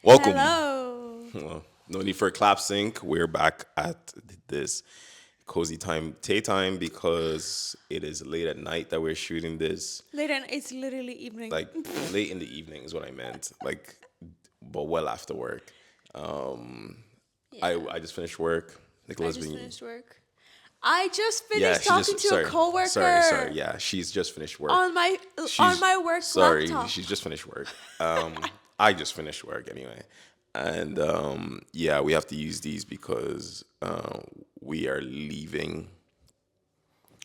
Welcome. Hello. Well, no need for a clap sync. We're back at this cozy time, TAE time, because it is late at night that we're shooting this. Later, it's literally evening. Like late in the evening is what I meant. Like, but well after work. Yeah. I just finished work. I Nicola's just been. finished work. I just Yeah, finished she talking just. to Sorry, a coworker sorry. Yeah, she's just finished work. on my She's work sorry. laptop. She's just finished work. I just finished work anyway, and yeah, we have to use these because we are leaving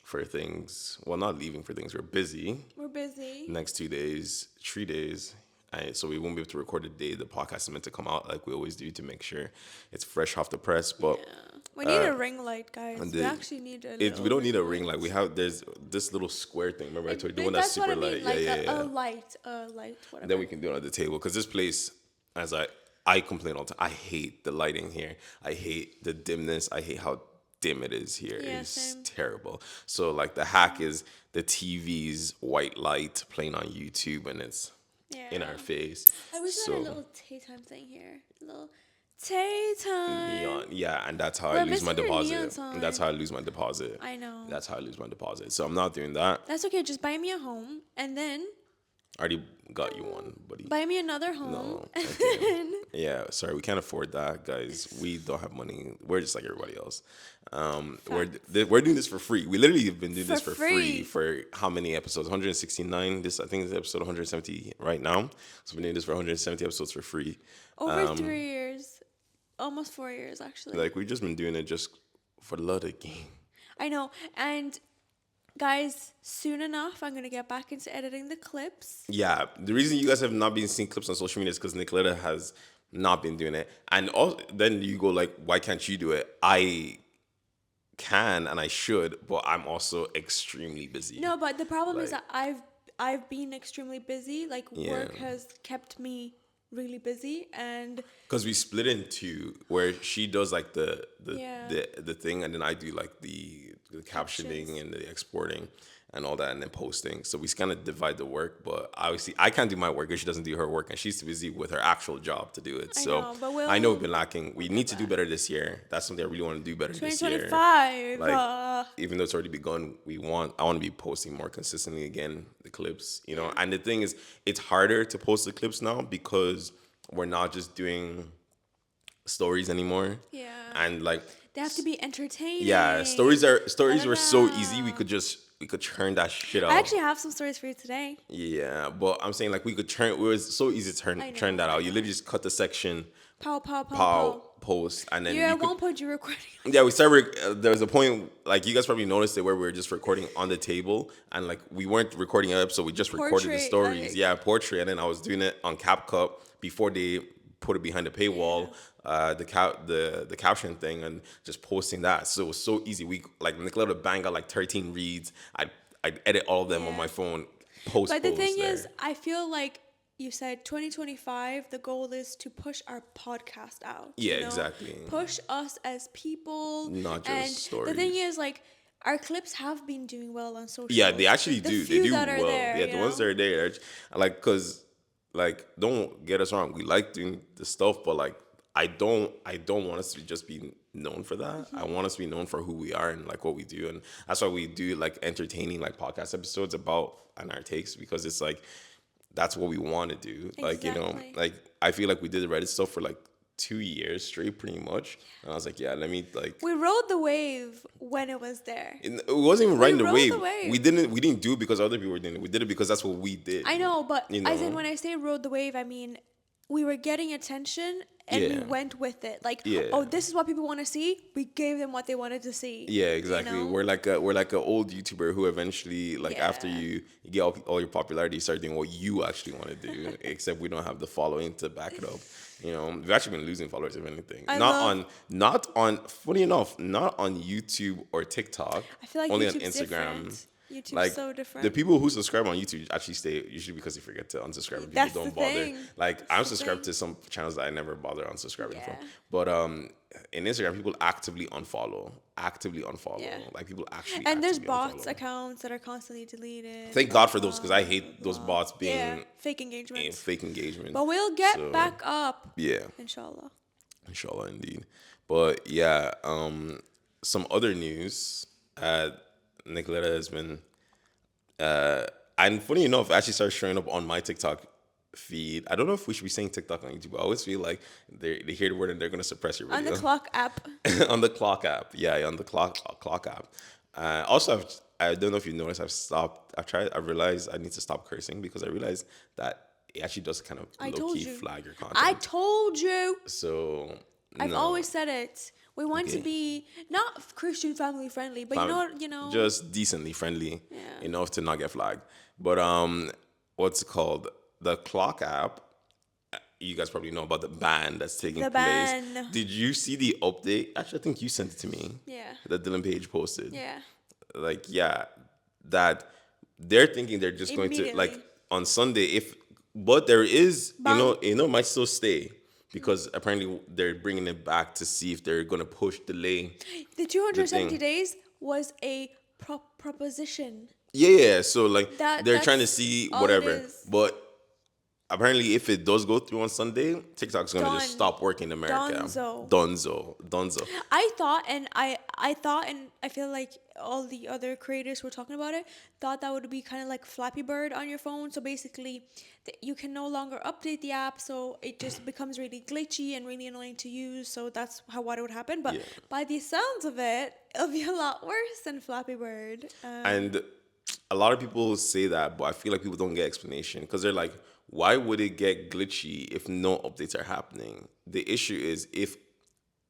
for things. Well, not leaving for things. We're busy. We're busy. Next 2 days, 3 days. And so we won't be able to record the day the podcast is meant to come out like we always do to make sure it's fresh off the press. But We need a ring light, guys. and We the- actually need a. we don't need a ring light. We have there's this little square thing. Remember I told you the one that's super light. Like Yeah. a light, whatever. Then we can do it on the table because this place, as I complain all the time. I hate the lighting here. I hate the dimness. I hate how dim it is here. Yeah, It's same. terrible. So like the hack is the TV's white light playing on YouTube and it's in our face. I wish we so had a little TAE time thing here. A little TAE time. neon, yeah, and that's how I We're lose my missing your neon deposit. sign. And that's how I lose my deposit. I know. That's how I lose my deposit. So I'm not doing that. That's okay. Just buy me a home and then I already got you one, buddy. buy me another home. No, and okay. then Yeah, sorry, we can't afford that, guys. We don't have money. We're just like everybody else. We're doing this for free. We literally have been doing this For for free free. for how many episodes? 169. This I think is episode 170 right now. So we're doing this for 170 episodes for free. over 3 years, almost 4 years actually. Like we've just been doing it just for the love of the game. I know. And guys, soon enough, I'm gonna get back into editing the clips. Yeah, the reason you guys have not been seeing clips on social media is because Nicoletta has not been doing it, and also, then you go like, why can't you do it? I can and I should, but I'm also extremely busy. No, but the problem is Like- that I've been extremely busy. Like work Yeah. has kept me really busy, and Because we split into where she does like Yeah. the thing, and then I do like the captioning Captions. and the exporting and all that, and then posting. So we kind of divide the work. But obviously, I can't do my work if she doesn't do her work, and she's too busy with her actual job to do it. I So know, but we'll- I know we've been lacking. We need to do better this year. That's something I really want to do better this year. 2025. Like, even though it's already begun, I want to be posting more consistently again, the clips, you know. And the thing is, it's harder to post the clips now because we're not just doing stories anymore. Yeah. And like, They have to be entertaining. yeah, stories were so easy. know. We could churn that shit out. I actually have some stories for you today. Yeah, but I'm saying like we could churn. It was so easy to I churn know, that I out. You literally just cut the section, Pow, pow, pow, pow, pow. post, and then Yeah, you at could, one point you're recording. yeah, we started. There was a point, like you guys probably noticed it, where we were just recording on the table, and like we weren't recording an episode. We just recorded the Portrait, stories. like- Yeah, portrait, and then I was doing it on CapCut before they put it behind the paywall. The caption thing, and just posting that. So it was so easy. We like Nicoletta bang out like 13 reads. I'd edit all of them on Yeah. my phone. Post. But the post thing there. is, I feel like you said 2025, the goal is to push our podcast out. Yeah, you know? exactly. Push us as people. Not just and stories. The thing is, like, our clips have been doing well on social. Yeah, they actually The do. They few do that are well. there, Yeah, you the ones that know? are there, like, cause, like, don't get us wrong. We like doing the stuff, but like, I don't want us to just be known for that. Mm-hmm. I want us to be known for who we are and like what we do, and that's why we do like entertaining like podcast episodes about and our takes, because it's like that's what we want to do. Like, you know, Exactly. like I feel like we did the Reddit stuff for like 2 years straight, pretty much, and I was like, yeah, let me like. We rode the wave when it was there. It wasn't even riding the rode wave. the wave. We didn't do it because other people were doing it. We did it because that's what we did. I know, but You as in know? when I say rode the wave, I mean we were getting attention and we Yeah. went with it. Like, Yeah. oh, this is what people want to see. We gave them what they wanted to see. Yeah, exactly. You know? We're like an old YouTuber who eventually, like, after Yeah. you get all your popularity, you start doing what you actually want to do. Except we don't have the following to back it up. You know, we've actually been losing followers, if anything. Not on. Funny enough, not on YouTube or TikTok. I feel like only YouTube's on Instagram. different. YouTube's so the different. people who subscribe on YouTube actually stay usually because they forget to unsubscribe. And people That's the don't bother. thing. Like That's I'm the subscribed thing. to some channels that I never bother unsubscribing from. Yeah. But in Instagram, people actively unfollow. Yeah. Like people actually And there's actively bots unfollow. accounts that are constantly deleted. Thank Blah, God for those blah, because I hate those blah. bots Yeah. being Fake a engagements. fake engagement. But we'll get So back up. yeah, Inshallah. inshallah, indeed. But yeah, some other news. Nicoletta has been and funny enough, it actually started showing up on my TikTok feed. I don't know if we should be saying TikTok on YouTube. I always feel like they hear the word and they're gonna suppress your On video. the clock app. On the clock app, yeah, on the clock app. Also, I don't know if you noticed. I've stopped. I realized I need to stop cursing because I realized that it actually does kind of I low told key you. flag your I content. told you. So I've no. always said it. We want to Okay. be not Christian family friendly, but you know. Just decently friendly Yeah. enough to not get flagged. But what's it called? The clock app. You guys probably know about the ban that's taking The place. ban. Did you see the update? Actually, I think you sent it to me. Yeah. That Dylan Page posted. Yeah. Like, yeah, that they're thinking they're just going to like Immediately. on Sunday. But there is, Bang. it might still stay because apparently they're bringing it back to see if they're going to The delay the 270 thing. days was a proposition. Yeah. So like they're trying to That's see all it whatever, is. but apparently, if it does go through on Sunday, TikTok's gonna just Done. stop working in America. Donzo. Donzo. I thought, and I feel like all the other creators who were talking about it thought that would be kind of like Flappy Bird on your phone. So basically, you can no longer update the app, so it just becomes really glitchy and really annoying to use. So that's what it would happen. But Yeah. by the sounds of it, it'll be a lot worse than Flappy Bird. And a lot of people say that, but I feel like people don't get explanation because they're like, why would it get glitchy if no updates are happening? The issue is if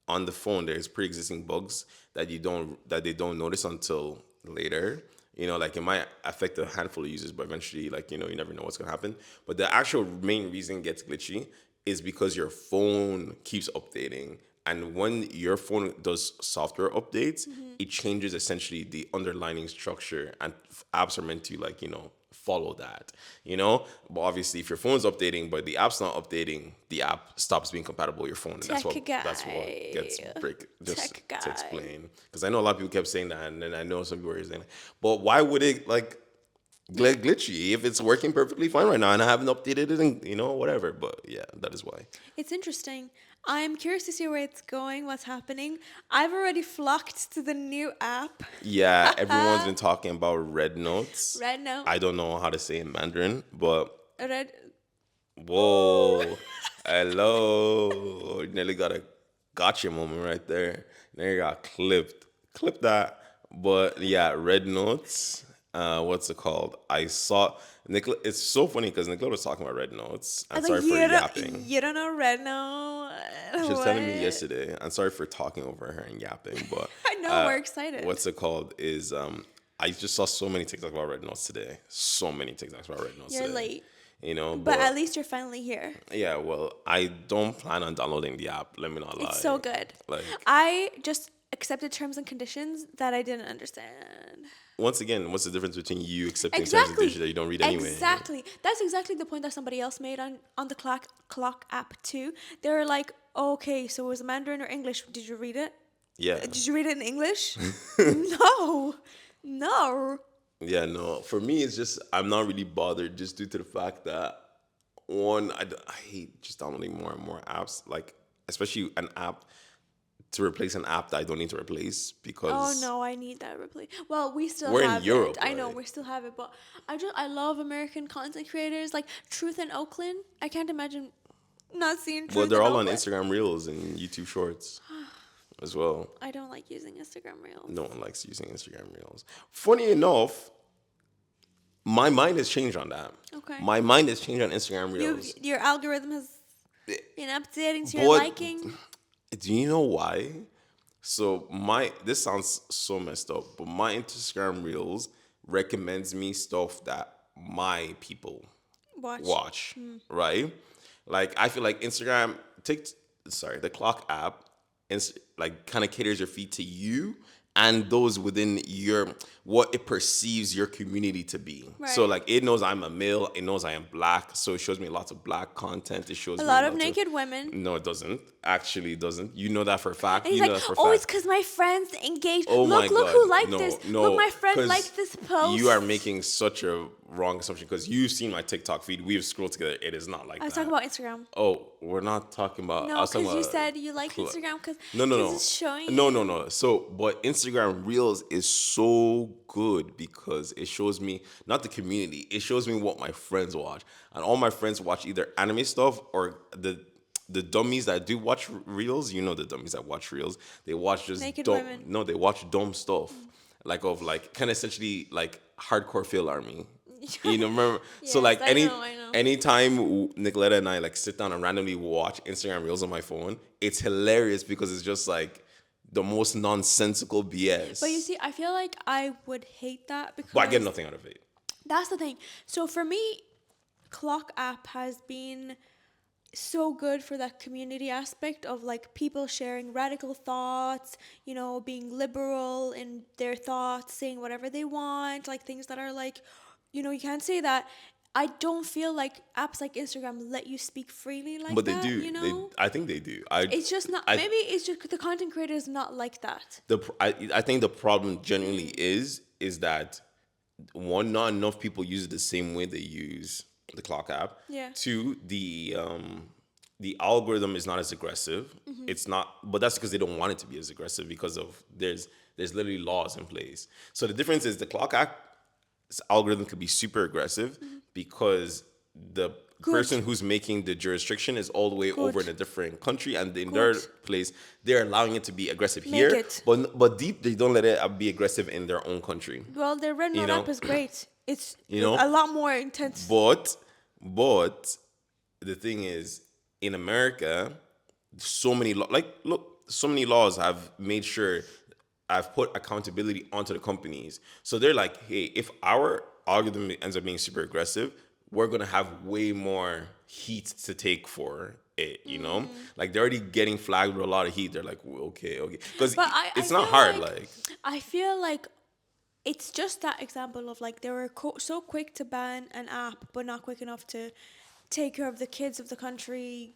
on the phone there's pre-existing bugs that they don't notice until later. Like it might affect a handful of users, but eventually, like, you never know what's gonna happen. But the actual main reason it gets glitchy is because your phone keeps updating. And when your phone does software updates, it changes essentially the underlying structure, and apps are meant to like, follow that, But obviously, if your phone's updating, but the app's not updating, the app stops being compatible with your phone. And that's what gets just Tech guy. to explain. Because I know a lot of people kept saying that, and then I know some people were saying, but why would it like get glitchy if it's working perfectly fine right now and I haven't updated it and whatever. But yeah, that is why. It's interesting. I'm curious to see where it's going, what's happening. I've already flocked to the new app. Yeah, everyone's been talking about red notes. Red Note. I don't know how to say in Mandarin, but Red. whoa, hello, nearly got a gotcha moment right there. There you got clipped. Clip that. But yeah, red notes. What's it called? I saw Nicola. It's so funny because Nicola was talking about red notes. I'm sorry for yapping. You don't know Red Note. She was telling me yesterday. I'm sorry for talking over her and yapping, but I know, we're excited. What's it called? Is I just saw so many TikToks about red notes today. So many TikToks about red notes. You're today. late. But at least you're finally here. Yeah, well, I don't plan on downloading the app. Let me not lie. It's so good. Like, I just accepted terms and conditions that I didn't understand. once again, what's the difference between you accepting terms and Exactly. conditions that you don't read anyway? Exactly. That's exactly the point that somebody else made on the clock app too. They were like, okay, so it was Mandarin or English. Did you read it? Yeah. Did you read it in English? No. No. Yeah, no. For me, it's just I'm not really bothered just due to the fact that one, I hate just downloading more and more apps, like especially an app to replace an app that I don't need to replace because Oh no, I need that replay. Well, we still We're in have Europe, it. I know right? we still have it, but I love American content creators like Truth in Oakland. I can't imagine not seeing Truth. well, they're in all on Oakland. Instagram Reels and YouTube Shorts as well. I don't like using Instagram Reels. No one likes using Instagram Reels. Funny enough, my mind has changed on that. Okay. My mind has changed on Instagram Reels. Your algorithm has been updating to your But- liking. Do you know why? So this sounds so messed up, but my Instagram Reels recommends me stuff that my people watch, right? Like I feel like the Clock app, like kind of caters your feed to you, and those within your what it perceives your community to be. So Right. like it knows I'm a male, it knows I am black, so it shows me lots of black content. It A shows me lot of lots of naked women. no, it doesn't. Actually, it doesn't. You know that for a fact. And he's You know like, that for a oh, it's fact. because my friends engaged. Oh my Look God, who liked this. no, Look, no, my friend because liked this post. you are making such a wrong assumption because you've seen my TikTok feed. We've scrolled together. It is not like I was that. talking about Instagram. Oh, we're not talking about. I No, was talking because you about. said you like cl- Instagram because No, no, no, it's showing no, you. no, no. So, but Instagram Reels is so good because it shows me not the community. It shows me what my friends watch, and all my friends watch either anime stuff or the dummies that do watch reels. You know the dummies that watch reels. They watch just Naked dumb. women. No, they watch dumb stuff, like kind of essentially like hardcore fail army. You know, remember? So Yes, like I know, I know. anytime Nicoletta and I like sit down and randomly watch Instagram reels on my phone, it's hilarious because it's just like the most nonsensical BS. But you see, I feel like I would hate that because But I get nothing out of it. that's the thing. So for me, Clock app has been so good for that community aspect of like people sharing radical thoughts, being liberal in their thoughts, saying whatever they want, like things that are like, you can't say that. I don't feel like apps like Instagram let you speak freely like But they that, do. I think they do. It's just not, I, maybe it's just the content creator is not like that. I think the problem genuinely is that one, not enough people use it the same way they use the clock app. Yeah. Two, the algorithm is not as aggressive. It's not, but that's because they don't want it to be as aggressive because of there's literally laws in place. So the difference is the clock app algorithm could be super aggressive because the person who's making the jurisdiction is all the way over in a different country, and in their place they're allowing it to be aggressive Make here, it. but deep they don't let it be aggressive in their own country. Well, their Red Note know? app is great. It's You know? a lot more intense. But the thing is, in America, so many so many laws have made sure I've put accountability onto the companies. So they're like, hey, if our algorithm ends up being super aggressive, we're gonna have way more heat to take for it. Like they're already getting flagged with a lot of heat. They're like, well, okay, because But it's I not feel hard. like, I feel like it's just that example of like they were so quick to ban an app, but not quick enough to take care of the kids of the country.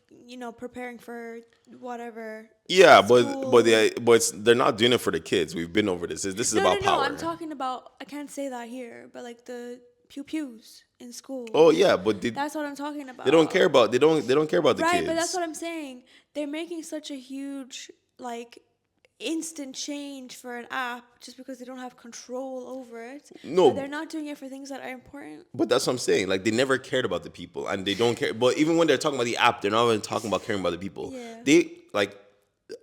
Preparing for whatever. Yeah, School. they're not doing it for the kids. We've been over this. This is No, about no, no. power. I'm talking about. I can't say that here, but like the pews in school. Oh yeah, but That's what I'm talking about. they don't care about they don't care about the Right, kids. but that's what I'm saying. They're making such a huge like instant change for an app just because they don't have control over it. No. But they're not doing it for things that are important. But that's what I'm saying. Like they never cared about the people, and they don't care. But even when they're talking about the app, they're not even talking about caring about the people. Yeah. They like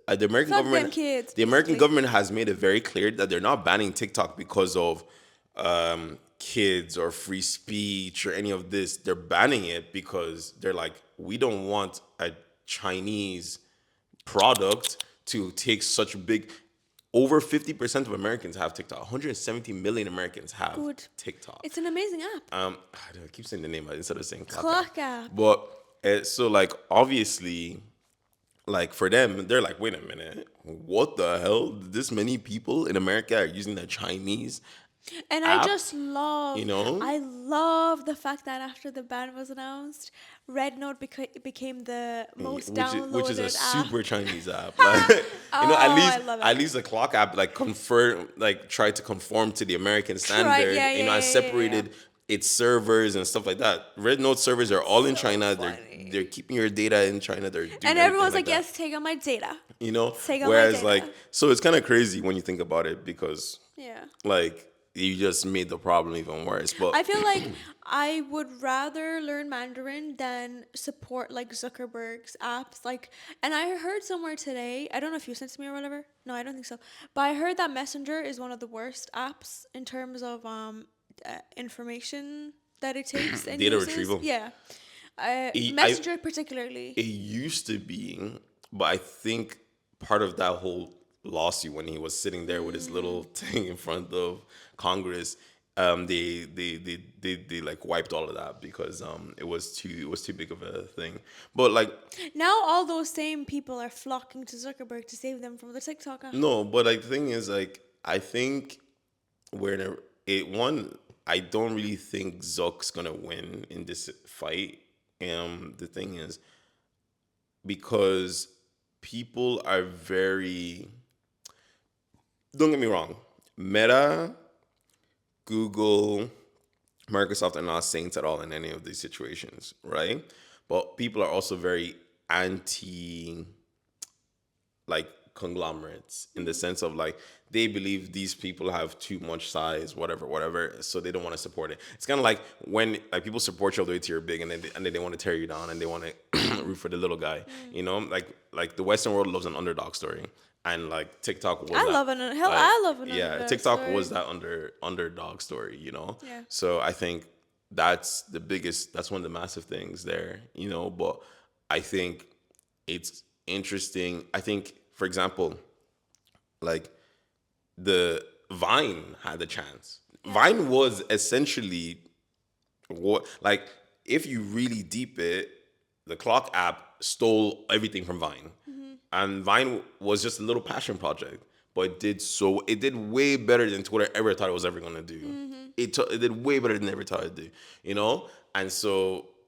the American Fuck government. them kids, The American basically. government has made it very clear that they're not banning TikTok because of kids or free speech or any of this. They're banning it because they're like, we don't want a Chinese product to take such big. Over 50% of Americans have TikTok. 170 million Americans have Good. TikTok. It's an amazing app. I keep saying the name instead of saying Clock app. But so like obviously, like for them, they're like, wait a minute, what the hell? This many people in America are using the Chinese And app? I just love, I love the fact that after the ban was announced, Red Note became the most downloaded which is a app. super Chinese app. Like, at I love it. least the clock app tried to conform to the American standard. yeah, I yeah, separated its servers and stuff like that. Red Note servers are all in China. funny. They're keeping your data in China. They're doing And everything everyone's like, that. yes, take on my data. Take on my Whereas data. like, so it's kind of crazy when you think about it because Yeah. like you just made the problem even worse. But I feel like I would rather learn Mandarin than support like Zuckerberg's apps. Like, and I heard somewhere today, I don't know if you sent it to me or whatever. No, I don't think so. But I heard that Messenger is one of the worst apps in terms of information that it takes and Data uses. retrieval. Yeah. I- Messenger particularly. it used to be, but I think part of that whole lawsuit when he was sitting there with his little thing in front of Congress, they like wiped all of that because it was too big of a thing. But like Now all those same people are flocking to Zuckerberg to save them from the TikTok app. no, but like the thing is like I think we're in a it one. I don't really think Zuck's gonna win in this fight. The thing is because people are very. Don't get me wrong. Meta, Google, Microsoft are not saints at all in any of these situations, right? But people are also very anti like conglomerates in the sense of like they believe these people have too much size, whatever, so they don't want to support it. It's kind of like when like people support you all the way to you're big, and then they want to tear you down, and they want to root for the little guy. Like the Western world loves an underdog story, and like TikTok was I that. love an hell. Like, I love an yeah, underdog TikTok story. was that underdog story. Yeah. So I think that's the biggest. That's one of the massive things there. But I think it's interesting. I think, for example, like the Vine had a chance. Vine was essentially what, like, if you really deep it, the Clock app stole everything from Vine, and Vine was just a little passion project, but it did way better than Twitter ever thought it was ever gonna do. It did way better than ever thought it'd do.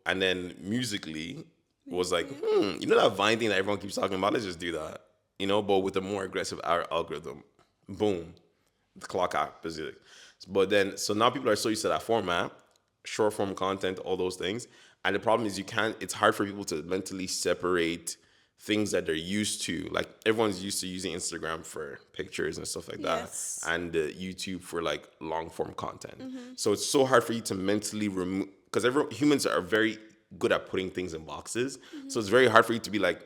And then musically was like, that Vine thing that everyone keeps talking about, let's just do that, but with a more aggressive algorithm. Boom, the Clock app is it. But then, so now people are so used to that format, short form content, all those things. And the problem is it's hard for people to mentally separate things that they're used to. Like everyone's used to using Instagram for pictures and stuff like Yes. that, and YouTube for like long form content. So it's so hard for you to mentally remove, because humans are very good at putting things in boxes. So it's very hard for you to be like,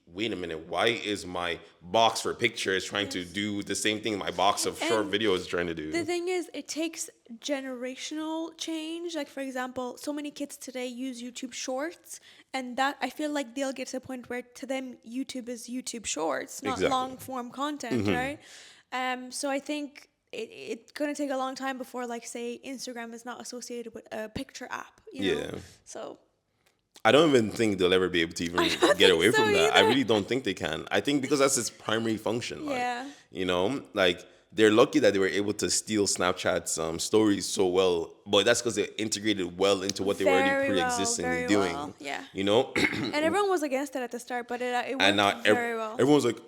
wait a minute, why is my box for pictures trying to do the same thing my box of short And videos is trying to do? The thing is, it takes generational change. Like, for example, so many kids today use YouTube Shorts, and that I feel like they'll get to a point where to them YouTube is YouTube Shorts, not Exactly. long form content, right? So I think it's gonna take a long time before, like, say, Instagram is not associated with a picture app. Yeah. So I don't even think they'll ever be able to even don't get think away so from that. I either. really don't think they can. I think because that's its primary function. Yeah. Like they're lucky that they were able to steal Snapchat's stories so well, but that's because they integrated well into what they were already Very well, pre-existing very doing. well, yeah. You know, And everyone was against it at the start, but it and worked now very well. everyone's like,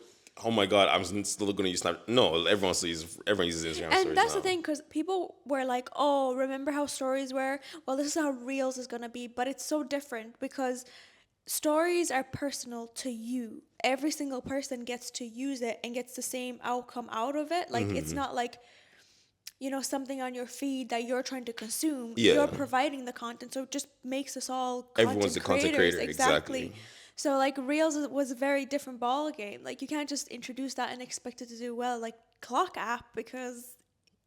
"Oh my god, I'm still going to use Snap." No, everyone uses Instagram stories And that's now. the thing, because people were like, oh, remember how stories were? Well, this is how Reels is going to be. But it's so different because stories are personal to you. Every single person gets to use it and gets the same outcome out of it. Like, it's not like, something on your feed that you're trying to consume. Yeah. You're providing the content. So it just makes us all Everyone's content a content creators. creator, Exactly. exactly. So, like, Reels was a very different ball game. Like, you can't just introduce that and expect it to do well, like Clock app, because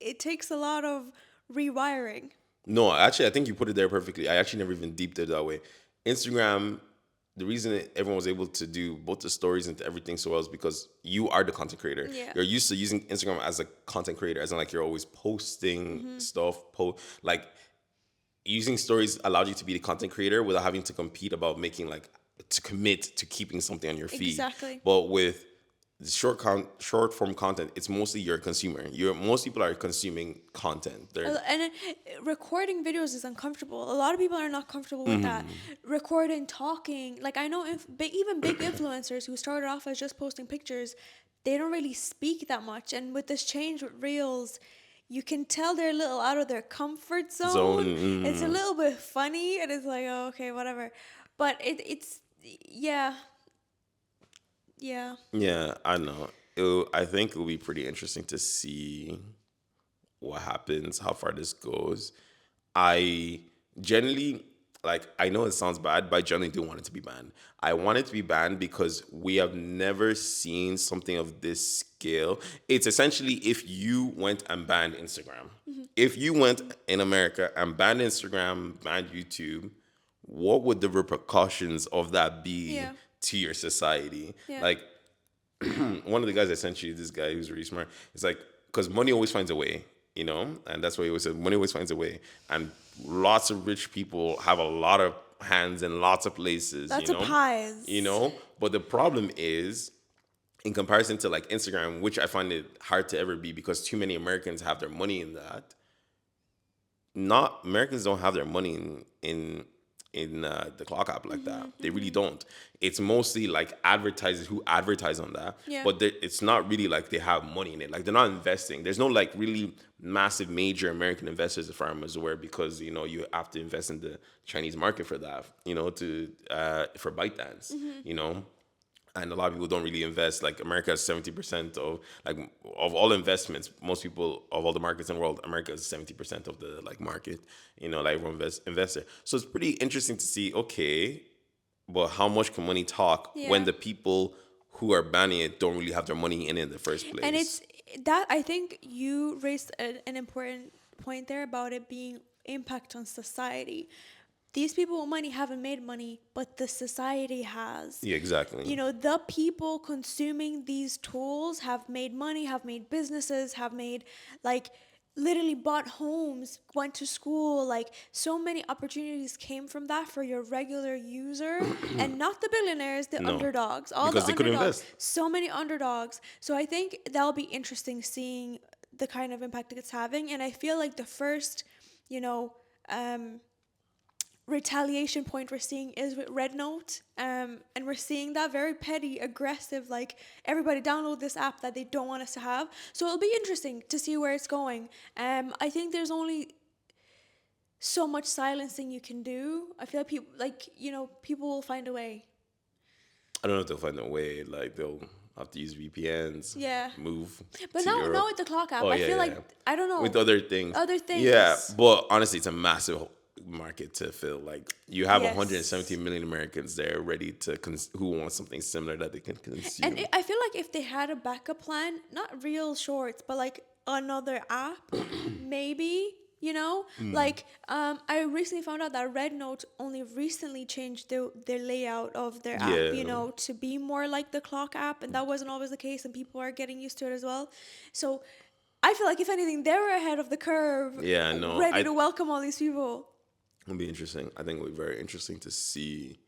it takes a lot of rewiring. No, actually, I think you put it there perfectly. I actually never even deeped it that way. Instagram, the reason everyone was able to do both the stories and everything so well is because you are the content creator. Yeah. You're used to using Instagram as a content creator, as in like you're always posting stuff. Like using stories allowed you to be the content creator without having to compete about making to commit to keeping something on your feed. Exactly. But with short form content, it's mostly you're a consumer. Most people are consuming content. Recording videos is uncomfortable. A lot of people are not comfortable with that. Recording, talking. Like, I know even big influencers who started off as just posting pictures, they don't really speak that much. And with this change with Reels, you can tell they're a little out of their comfort zone. It's a little bit funny, and it's like, oh, okay, whatever. But it's yeah. Yeah. Yeah, I know. I think it'll be pretty interesting to see what happens, how far this goes. I generally, I know it sounds bad, but I generally do want it to be banned. I want it to be banned because we have never seen something of this scale. It's essentially if you went and banned Instagram. If you went in America and banned Instagram, banned YouTube, what would the repercussions of that be Yeah. to your society? Yeah. Like, one of the guys I sent you, this guy who's really smart, it's like, because money always finds a way, and that's what he always said, money always finds a way. And lots of rich people have a lot of hands in lots of places, Lots of pies. But the problem is, in comparison to like Instagram, which I find it hard to ever be because too many Americans have their money in that. Not Americans don't have their money in the clock app like that. They really don't. It's mostly like advertisers who advertise on that, Yeah. but it's not really like they have money in it. Like they're not investing. There's no like really massive major American investors, as far as I'm aware, because you have to invest in the Chinese market for that. To for ByteDance. And a lot of people don't really invest. Like America is 70% of all investments. Most people of all the markets in the world, America is 70% of the like market. Like investor. So it's pretty interesting to see. Okay, but how much can money talk when Yeah. the people who are banning it don't really have their money in it in the first place? And it's that I think you raised an important point there about it being impact on society. These people with money haven't made money, but the society has. Yeah, exactly. The people consuming these tools have made money, have made businesses, have made like literally bought homes, went to school. Like so many opportunities came from that for your regular user and not the billionaires, the No, underdogs. All because the they couldn't underdogs. invest. So many underdogs. So I think that'll be interesting seeing the kind of impact it's having. And I feel like the first, retaliation point we're seeing is with Red Note, and we're seeing that very petty, aggressive, like everybody download this app that they don't want us to have. So it'll be interesting to see where it's going. I think there's only so much silencing you can do. I feel like people will find a way. I don't know if they'll find a way. Like they'll have to use VPNs. Yeah. Move. But to now Europe. with the clock app, Oh, I yeah, feel yeah, like yeah. I don't know With other things. other things. Yeah, but honestly, it's a massive market to fill. Like you have Yes. 170 million Americans there ready to who want something similar that they can consume. And I feel like if they had a backup plan, not real shorts, but like another app, maybe, like I recently found out that Red Note only recently changed their layout of their Yeah. app, to be more like the clock app, and that wasn't always the case, and people are getting used to it as well. So I feel like if anything, they were ahead of the curve, Yeah, no, ready to welcome all these people. It'll be interesting. I think it'll be very interesting to see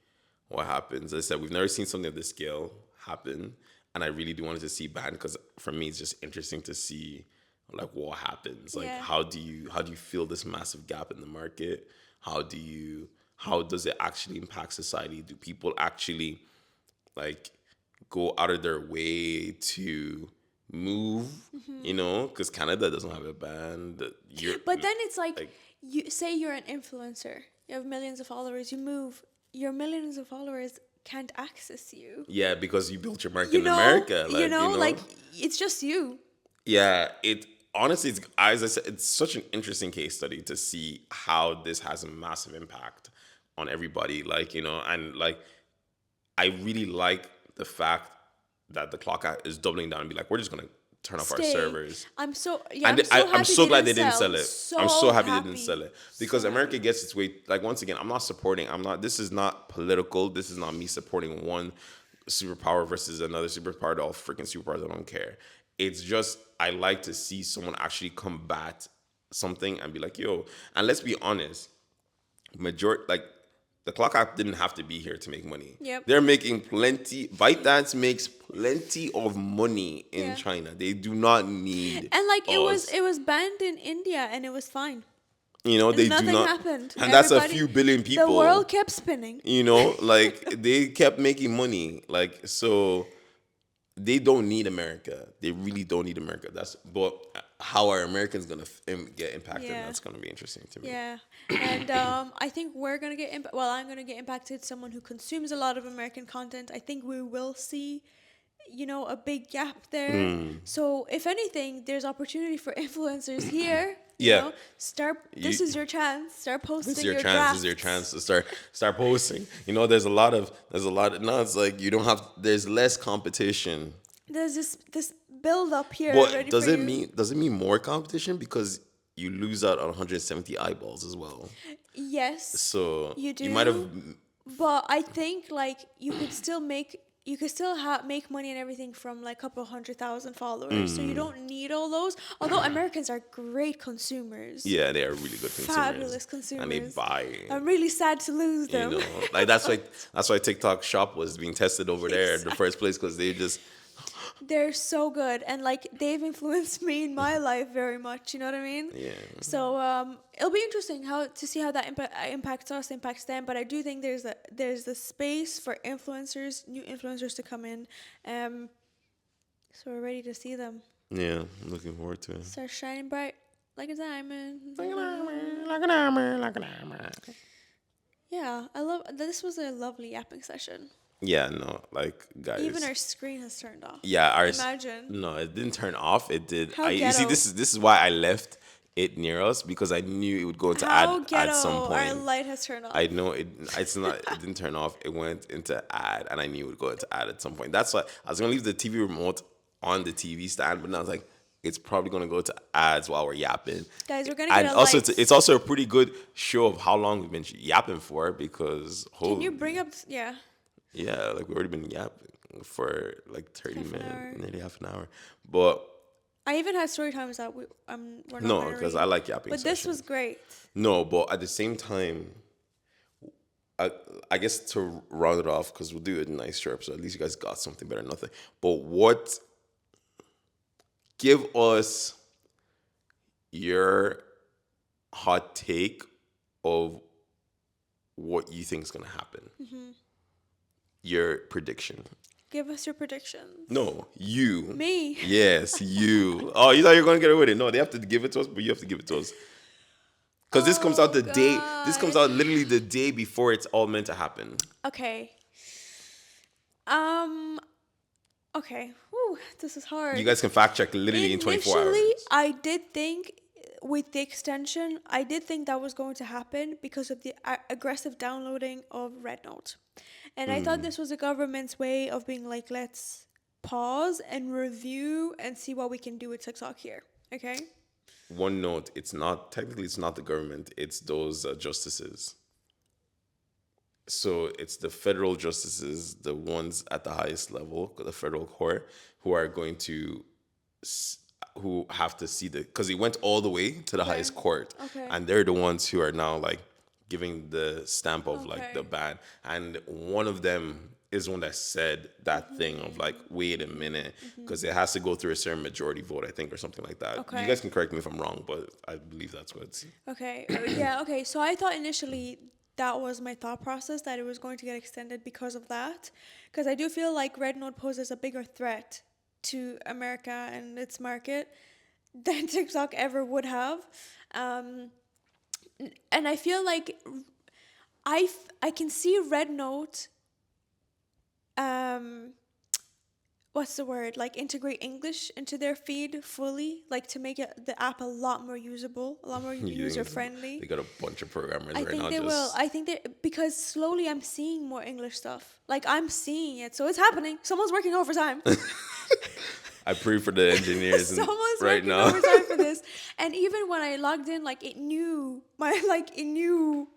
what happens. As I said, we've never seen something of this scale happen, and I really do want to see ban because for me, it's just interesting to see like what happens. Like Yeah. how do you fill this massive gap in the market? How does it actually impact society? Do people actually like go out of their way to move? Because Canada doesn't have a ban. But then it's like, like- you say you're an influencer, you have millions of followers, you move, your millions of followers can't access you. Yeah, because you built your market in America. Like it's just you. Yeah, it honestly, it's, as I said, it's such an interesting case study to see how this has a massive impact on everybody. And like, I really like the fact that the clock is doubling down and be like, we're just gonna turn off our Stay. servers. I'm so I'm so glad they didn't sell it. So I'm so happy they happy. didn't sell it because So America happy. gets its way. Like once again, this is not political. This is not me supporting one superpower versus another superpower. All freaking superpowers, I don't care. It's just I like to see someone actually combat something and be like, yo. And let's be honest, the clock app didn't have to be here to make money. Yep. They're making plenty. ByteDance makes plenty of money in Yeah. China. They do not need. And like us. it was banned in India and it was fine. They do Nothing not. happened. And that's a Everybody- few billion people. The world kept spinning. Like they kept making money. Like so, they don't need America. They really don't need America. But how are Americans gonna get impacted? Yeah. That's gonna be interesting to me. Yeah, and I think we're gonna get I'm gonna get impacted. Someone who consumes a lot of American content, I think we will see, a big gap there. Hmm. So if anything, there's opportunity for influencers here. Yeah. Start. This is your chance. Start posting This is your your chance. drafts. This is your chance to start posting. There's a lot of no. It's like you don't have. There's less competition. There's this build up here. But ready does for it you. mean more competition because you lose out on 170 eyeballs as well? Yes. So You do. You might have. But I think like you could still make money and everything from like a couple 100,000 followers. So you don't need all those. Although Americans are great consumers. Yeah, they are really good consumers. Fabulous consumers. And they buy. I'm really sad to lose them. Like that's why TikTok Shop was being tested over there in the first place because they just They're so good, and like they've influenced me in my life very much. You know what I mean? Yeah. So it'll be interesting how to see how that impacts us, impacts them. But I do think there's the space for influencers, new influencers to come in. Um, so we're ready to see them Yeah, I'm looking forward to it. start shining bright like a diamond. Like an armor, like an armor, like an armor. Yeah, I love. This was a lovely yapping session. Yeah, no, like Even guys. our screen has turned off. Yeah, ours. Imagine No, it didn't turn off. It did. how You see, ghetto. this is why I left it near us because I knew it would go into ad How at some ghetto our point. light has turned off. I know it. It's not. It didn't turn off. It went into ad, and I knew it would go into ad at some point. That's why I was gonna leave the TV remote on the TV stand, but then I was like, it's probably gonna go to ads while we're yapping. Guys, we're gonna And get a also, light. it's also a pretty good show of how long we've been yapping for because Can you bring up? Yeah. yeah, like we've already been yapping for like 30 Half an minutes, hour. nearly half an hour. But I even had story times that we're not no, gonna because read. I like yapping But this was sessions. great. No, but at the same time, I, I guess to round it off, because we'll do a nice short episode. At least you guys got something better than nothing. But give us your hot take of what you think is going to happen. Your prediction. Give us your predictions. No, you. Me. Yes, you. Oh, you thought you were going to get away with it. No, they have to give it to us, but you have to give it to us. Because this comes out the day, this comes out literally the day before it's all meant to happen. Okay. Um. Okay. Whew, this is hard. You guys can fact check literally in 24 hours. Initially, I did think with the extension, I did think that was going to happen because of the aggressive downloading of Red Note. And I thought this was the government's way of being like, let's pause and review and see what we can do with TikTok here. Okay? One note, it's not the government, it's those justices. So it's the federal justices, the ones at the highest level, the federal court, who are going to who have to see because it went all the way to the highest court, Okay. and they're the ones who are now like giving the stamp of like Okay. the ban. And one of them is one that said that thing of like, wait a minute, because it has to go through a certain majority vote, I think, or something like that. Okay. You guys can correct me if I'm wrong, but I believe that's what it's. Okay. Yeah, okay. So I thought initially that was my thought process that it was going to get extended because of that. Because I do feel like Red Note poses a bigger threat to America and its market than TikTok ever would have. And I feel like I can see Red Note what's the word, like integrate English into their feed fully, like to make the app a lot more usable, a lot more user friendly. They got a bunch of programmers I right think now. they will. I think that because slowly I'm seeing more English stuff. Like I'm seeing it, so it's happening. Someone's working overtime. I pray for the engineers Someone's right working now. overtime for this. And even when I logged in, like it knew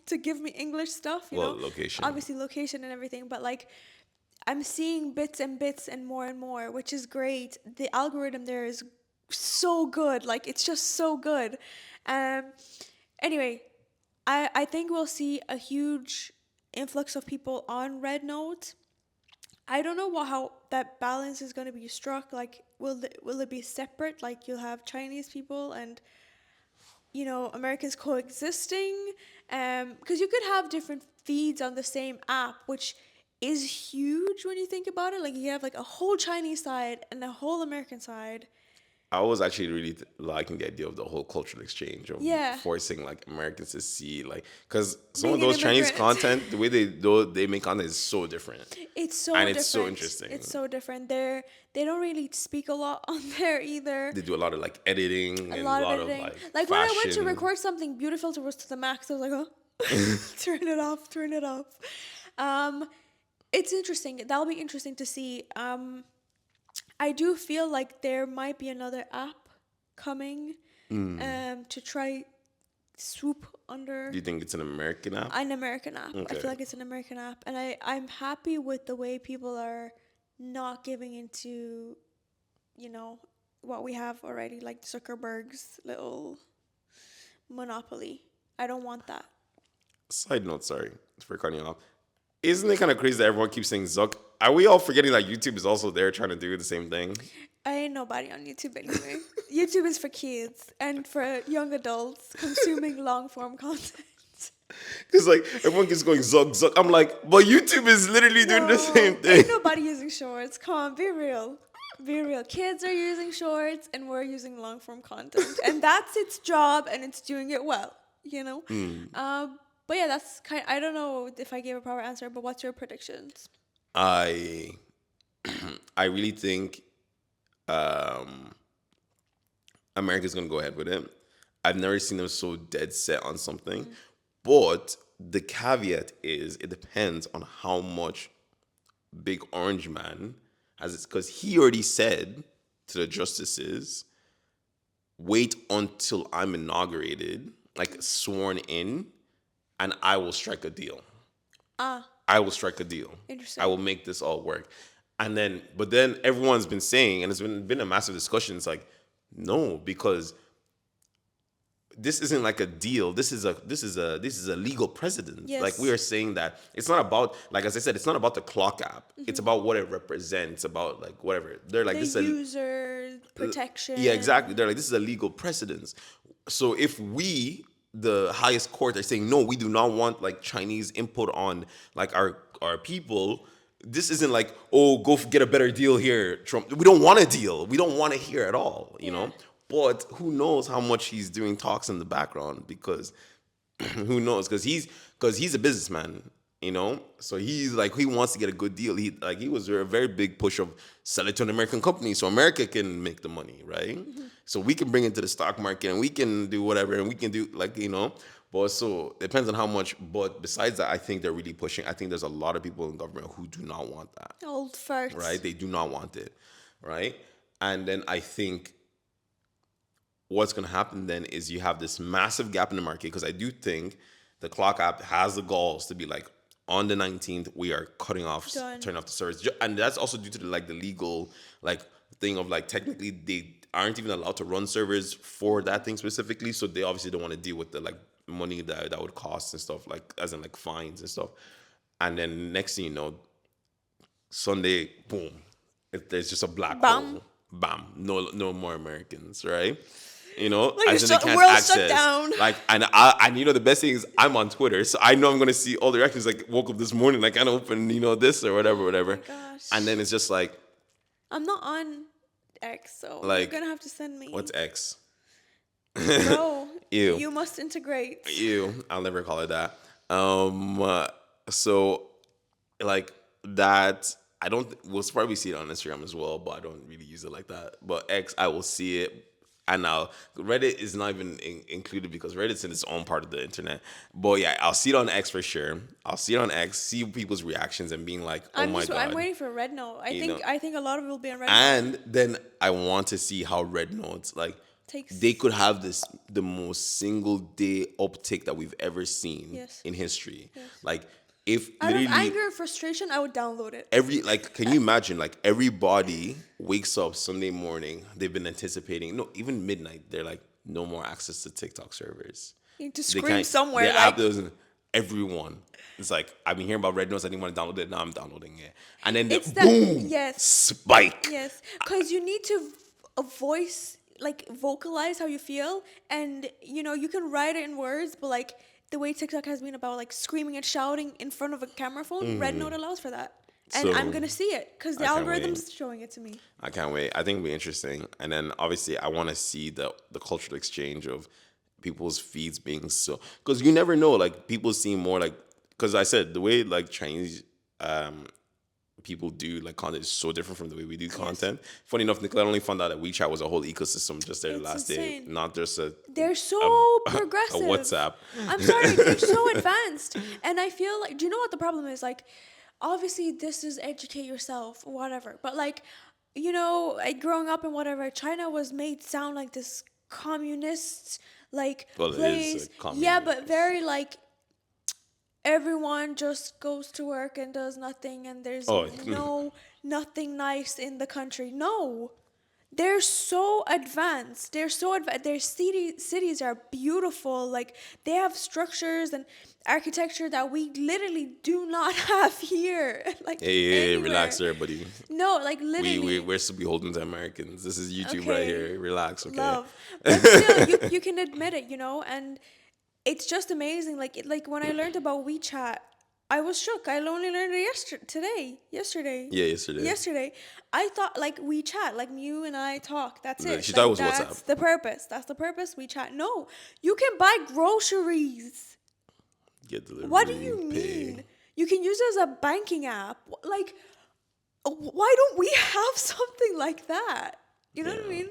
to give me English stuff. You know, Location. obviously location and everything, but like I'm seeing bits and more, which is great. The algorithm there is so good. Like it's just so good. Anyway, I think we'll see a huge influx of people on Red Note. I don't know how that balance is going to be struck. Like, will it be separate? Like, you'll have Chinese people and, Americans coexisting. Because you could have different feeds on the same app, which is huge when you think about it. Like, you have like a whole Chinese side and a whole American side. I was actually really liking the idea of the whole cultural exchange of Yeah. forcing like Americans to see because some Being of an those Chinese immigrant. content, the way they make content is so different. It's so And different. it's so interesting. It's so different. They don't really speak a lot on there either. They do a lot of like editing and a lot lot of of editing. like When I went to fashion. record something beautiful to the max, I was like, oh, turn it off. It's interesting. That'll be interesting to see. I do feel like there might be another app coming to try swoop under Do you think it's an American app? an American app. I Okay. feel like it's an American app. And I'm happy with the way people are not giving into, what we have already, like Zuckerberg's little monopoly. I don't want that. Side note, sorry for cutting you off. Isn't it kind of crazy that everyone keeps saying Zuck Are we all forgetting that YouTube is also there trying to do the same thing? I ain't nobody on YouTube anyway. YouTube is for kids and for young adults consuming long form content. Because like everyone keeps going zug zug. I'm like, but YouTube is literally doing the same thing. Ain't nobody using shorts. Come on, be real. Be real. Kids are using shorts and we're using long form content. And that's its job and it's doing it well, you know? But yeah, that's kind I don't know if I gave a proper answer, but what's your predictions? I I really think um, America's gonna go ahead with it. I've never seen them so dead set on something. But the caveat is it depends on how much Big Orange Man has it, because he already said to the justices, wait until I'm inaugurated, like sworn in, and I will strike a deal. I will strike a deal. Interesting. I will make this all work. And then, but then everyone's been saying, and it's been a massive discussion. It's like, no, because this isn't like a deal. This is a legal precedent. Yes. Like we are saying that it's not about, like as I said, it's not about the clock app. It's about what it represents. About like whatever. They're like The this is user protection. yeah, exactly. They're like, this is a legal precedence. So if we, the highest court, are saying no, we do not want like Chinese input on like our people. This isn't like, oh, go get a better deal here, Trump. We don't want a deal. We don't want it here at all, you know. But who knows how much he's doing talks in the background, because who knows? Because he's a businessman, you know. So he's like, he wants to get a good deal. He was a very big push of sell it to an American company so America can make the money, right? So we can bring it to the stock market and we can do whatever and we can do like, you know. But so it depends on how much. But besides that, I think they're really pushing. I think there's a lot of people in government who do not want that. Old farts. Right? They do not want it. Right? And then I think what's going to happen then is you have this massive gap in the market, because I do think the clock app has the goals to be like, on the 19th, we are cutting off, turning off the service. And that's also due to the legal like thing of like, technically they aren't even allowed to run servers for that thing specifically. So they obviously don't want to deal with the like money that would cost and stuff, like as in like fines and stuff. And then next thing you know, Sunday, boom, there's just a black hole. Bam. No more Americans, right? You know, Like as in they can't world access. shut down. Like, and you know, the best thing is I'm on Twitter, so I know I'm gonna see all the reactions. Like, woke up this morning, like, I don't open, you know, this or whatever. Oh my gosh. And then it's just like, I'm not on X, so like, you're gonna have to send me. what's X? Bro, Ew. you must integrate. Ew. I'll never call it that. So like that. I don't. We'll probably see it on Instagram as well, but I don't really use it like that. But X, I will see it. And now Reddit is not even included because Reddit's in its own part of the internet. But yeah, I'll see it on X for sure. I'll see it on X, see people's reactions and being like, "Oh my god!" I'm waiting for Red Note. I think a lot of it will be on Red Note. And then I want to see how Red Notes like they could have the most single day uptick that we've ever seen in history. Yes. Like if out of anger and frustration, I would download it. Can you imagine, like, everybody wakes up Sunday morning, they've been anticipating, no, even midnight, they're like, no more access to TikTok servers. You need to scream somewhere. The app doesn't, everyone. It's like, I've been hearing about Red Notes, I didn't want to download it, now I'm downloading it. And then boom, spike. Yes, because you need to vocalize how you feel, and, you know, you can write it in words, but, like, the way TikTok has been about like screaming and shouting in front of a camera phone, Red Note allows for that. And so, I'm going to see it because the algorithm's showing it to me. I can't wait. I think it'll be interesting. And then obviously I want to see the cultural exchange of people's feeds being so, because you never know, like people seem more like, because I said the way like Chinese people do like content is so different from the way we do content. Funny enough, Nicola only found out that WeChat was a whole ecosystem just there last day, not just they're so progressive. A WhatsApp. I'm sorry, they're so advanced. And I feel like, do you know what the problem is? Like, obviously this is educate yourself, whatever. But like, you know, like growing up and whatever, China was made sound like this communist like place. Yeah, but very like everyone just goes to work and does nothing, and there's nothing nice in the country. No, they're so advanced. They're so advanced. Their cities are beautiful. Like they have structures and architecture that we literally do not have here, like Hey, anywhere. relax, everybody. No, like We're literally. still beholden to Americans. This is YouTube right Okay, here. Relax, okay? love, but still, you can admit it, and it's just amazing. Like when I learned about WeChat, I was shook. I only learned it yesterday. Yeah, yesterday. Yesterday, I thought like WeChat, like you and I talk. That's She it. thought it Like was WhatsApp. that's the purpose. That's the purpose. WeChat. No, you can buy groceries. Get delivery. What do you pay. mean? You can use it as a banking app. Like, why don't we have something like that? You know what I Yeah. mean?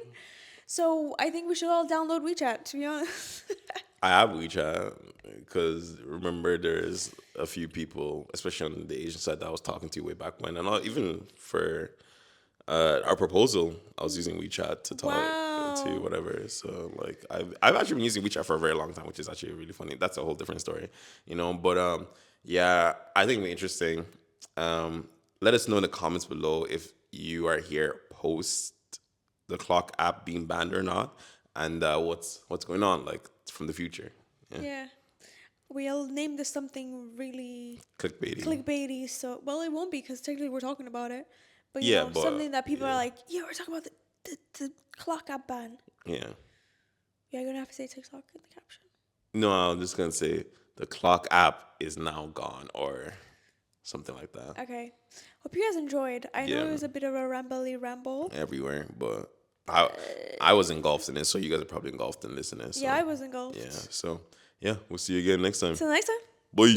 So I think we should all download WeChat, to be honest. I have WeChat because remember there's a few people, especially on the Asian side, that I was talking to way back when, and even for our proposal, I was using WeChat to talk to Wow. whatever. So like I've actually been using WeChat for a very long time, which is actually really funny. That's a whole different story, But yeah, I think it'd be interesting. Let us know in the comments below if you are here post the clock app being banned or not, and what's going on like from the future. Yeah, Yeah. We'll name this something really clickbaity. clickbaity. So, well, it won't be because technically we're talking about it. But, Yeah, but something that people are yeah, like, yeah, we're talking about the clock app ban. yeah. Yeah, you're going to have to say TikTok in the caption. No, I'm just gonna say the clock app is now gone or something like that. Okay. Hope you guys enjoyed. I know Yeah, it was a bit of a ramble. everywhere, but I was engulfed in it, so you guys are probably engulfed in listening. So Yeah, I was engulfed. yeah, so yeah, we'll see you again next time. Till next time. Bye.